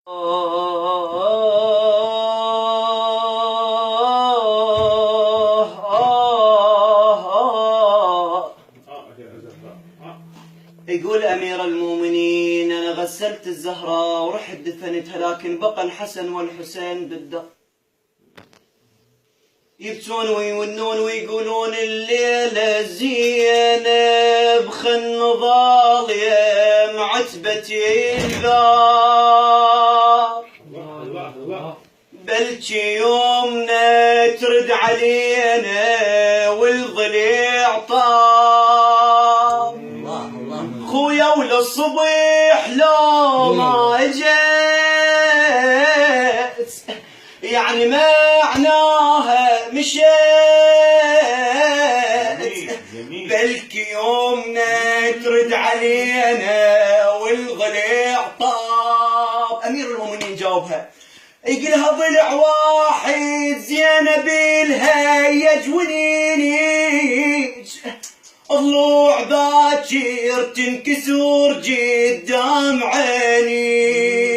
يقول أمير المؤمنين أنا غسلت الزهرة ورحت دفنتها، لكن بقى الحسن والحسين بالدار يبكون ويونون ويقولون الليلة زينب خن ضال يا معتبتي الثار، بلكي يومنا ترد علينا والضليع طار، خويا وللصبح لو ما جيت يعني معناها مشيت، بلكي يومنا ترد علينا والضليع طاب. أمير المؤمنين جاوبها يقلها ضلع واحد زينب الهيج ونينيج، ضلوع باكر تنكسر قدام عينيج،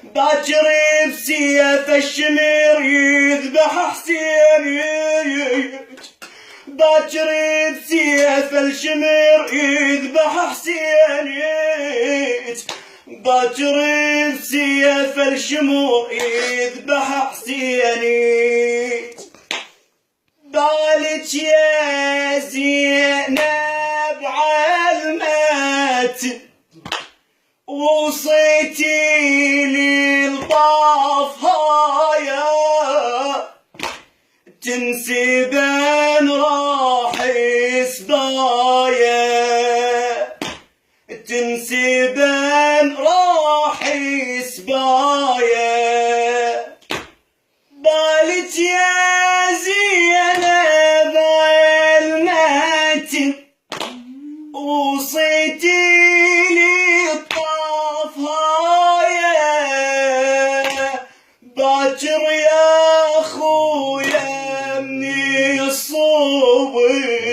باكر بسيف الشمر يذبح حسين، باكر بسيف الشمر يذبح حسين، باكر بسيف الشمر يذبح حسين. بالك يا زينب علمت وصيتي للطاف هايا، تنسبن راح سبايا، تنسبن راح سبايا. بالك يا زينب علمت وصيتي للطاف هايا، باكر يا خويا من الصبح